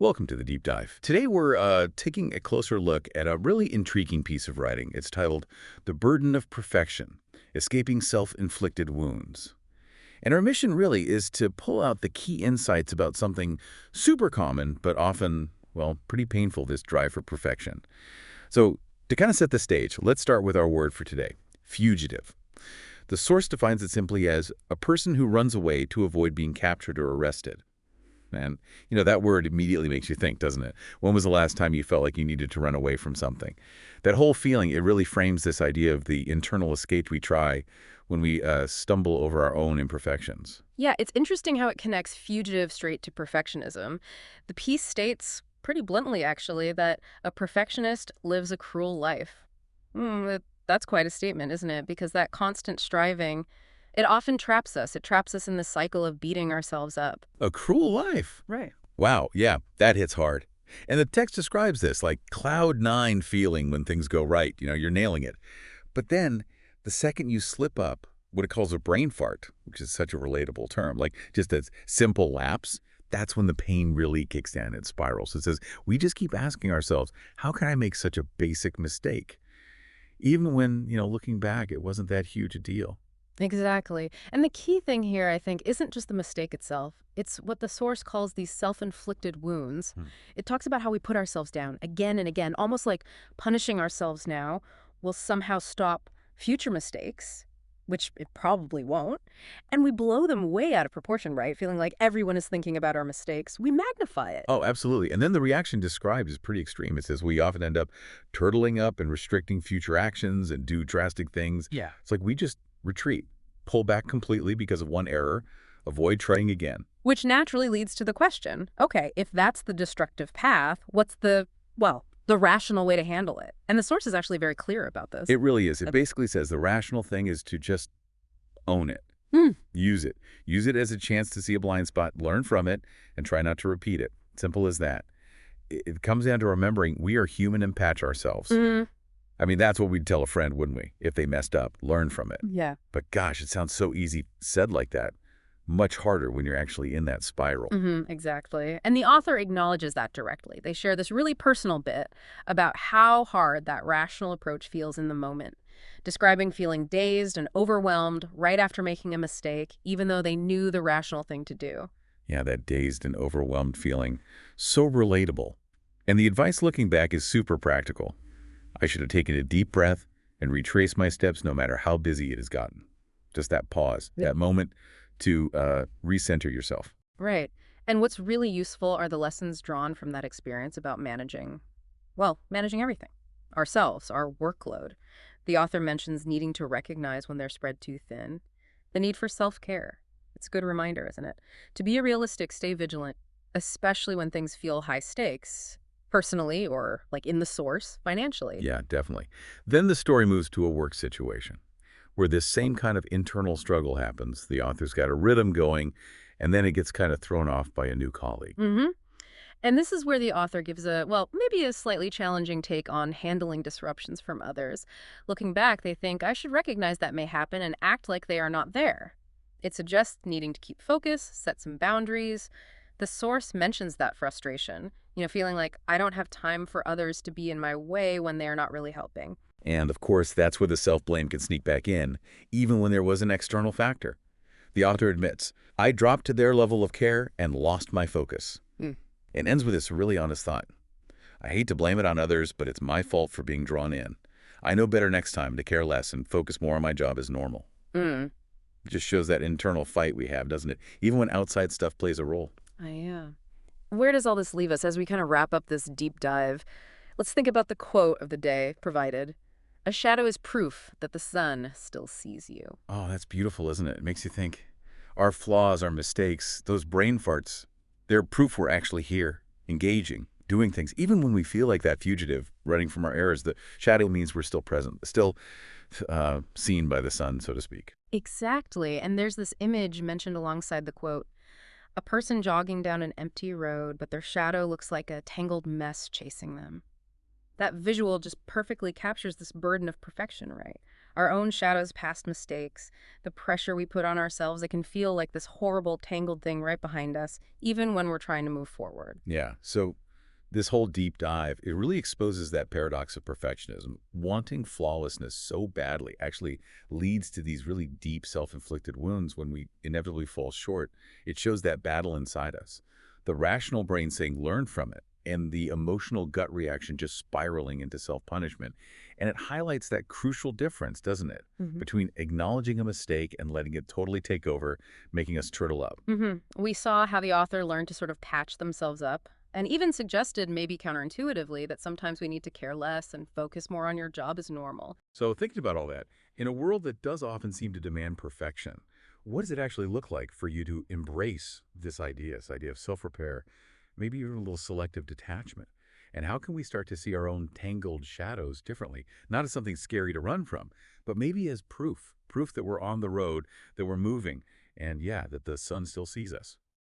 Welcome to the Deep Dive. Today we're taking a closer look at a really intriguing piece of writing. It's titled The Burden of Perfection, Escaping Self-Inflicted Wounds. And our mission really is to pull out the key insights about something super common, but often, well, pretty painful, this drive for perfection. So to kind of set the stage, let's start with our word for today, fugitive. The source defines it simply as a person who runs away to avoid being captured or arrested. And, that word immediately makes you think, doesn't it? When was the last time you felt like you needed to run away from something? That whole feeling, it really frames this idea of the internal escape we try when we stumble over our own imperfections. Yeah, it's interesting how it connects fugitive straight to perfectionism. The piece states, pretty bluntly actually, that a perfectionist lives a cruel life. That's quite a statement, isn't it? Because that constant striving, it often traps us. It traps us in the cycle of beating ourselves up. A cruel life. Right. Wow, yeah, that hits hard. And the text describes this like cloud nine feeling when things go right. You're nailing it. But then the second you slip up, what it calls a brain fart, which is such a relatable term, like just a simple lapse, that's when the pain really kicks in and spirals. It says, we just keep asking ourselves, how can I make such a basic mistake? Even when, looking back, it wasn't that huge a deal. Exactly. And the key thing here, I think, isn't just the mistake itself. It's what the source calls these self-inflicted wounds. It talks about how we put ourselves down again and again, almost like punishing ourselves now will somehow stop future mistakes, which it probably won't. And we blow them way out of proportion, right? Feeling like everyone is thinking about our mistakes. We magnify it. Oh, absolutely. And then the reaction described is pretty extreme. It says we often end up turtling up and restricting future actions and do drastic things. Yeah. It's like we just retreat, pull back completely because of one error, avoid trying again. Which naturally leads to the question, okay, if that's the destructive path, what's the rational way to handle it? And the source is actually very clear about this. It really is. It basically says the rational thing is to just own it. Use it. Use it as a chance to see a blind spot, learn from it, and try not to repeat it. Simple as that. It comes down to remembering we are human and patch ourselves. I mean, that's what we'd tell a friend, wouldn't we? If they messed up, learn from it. Yeah. But gosh, it sounds so easy said like that. Much harder when you're actually in that spiral. Exactly. And the author acknowledges that directly. They share this really personal bit about how hard that rational approach feels in the moment, describing feeling dazed and overwhelmed right after making a mistake, even though they knew the rational thing to do. Yeah, that dazed and overwhelmed feeling. So relatable. And the advice looking back is super practical. I should have taken a deep breath and retraced my steps no matter how busy it has gotten. Just that pause, that moment to recenter yourself. Right. And what's really useful are the lessons drawn from that experience about managing everything. Ourselves, our workload. The author mentions needing to recognize when they're spread too thin. The need for self-care. It's a good reminder, isn't it? To be realistic, stay vigilant, especially when things feel high stakes, personally or like in the source, financially. Yeah, definitely. Then the story moves to a work situation where this same kind of internal struggle happens. The author's got a rhythm going, and then it gets kind of thrown off by a new colleague. And this is where the author gives maybe a slightly challenging take on handling disruptions from others. Looking back, they think, I should recognize that may happen and act like they are not there. It suggests needing to keep focus, set some boundaries. The source mentions that frustration, feeling like I don't have time for others to be in my way when they are not really helping. And of course, that's where the self-blame can sneak back in, even when there was an external factor. The author admits, I dropped to their level of care and lost my focus. It ends with this really honest thought. I hate to blame it on others, but it's my fault for being drawn in. I know better next time to care less and focus more on my job as normal. It just shows that internal fight we have, doesn't it? Even when outside stuff plays a role. Yeah. Where does all this leave us as we kind of wrap up this deep dive? Let's think about the quote of the day provided. A shadow is proof that the sun still sees you. Oh, that's beautiful, isn't it? It makes you think. Our flaws, our mistakes, those brain farts, they're proof we're actually here, engaging, doing things. Even when we feel like that fugitive running from our errors, the shadow means we're still present, still seen by the sun, so to speak. Exactly. And there's this image mentioned alongside the quote. A person jogging down an empty road, but their shadow looks like a tangled mess chasing them. That visual just perfectly captures this burden of perfection, right? Our own shadows, past mistakes, the pressure we put on ourselves, it can feel like this horrible, tangled thing right behind us, even when we're trying to move forward. Yeah, so this whole deep dive, it really exposes that paradox of perfectionism. Wanting flawlessness so badly actually leads to these really deep self-inflicted wounds when we inevitably fall short. It shows that battle inside us. The rational brain saying, learn from it, and the emotional gut reaction just spiraling into self-punishment. And it highlights that crucial difference, doesn't it, Hmm. between acknowledging a mistake and letting it totally take over, making us turtle up. We saw how the author learned to sort of patch themselves up, and even suggested, maybe counterintuitively, that sometimes we need to care less and focus more on your job as normal. So thinking about all that, in a world that does often seem to demand perfection, what does it actually look like for you to embrace this idea of self-repair, maybe even a little selective detachment? And how can we start to see our own tangled shadows differently? Not as something scary to run from, but maybe as proof that we're on the road, that we're moving, and yeah, that the sun still sees us.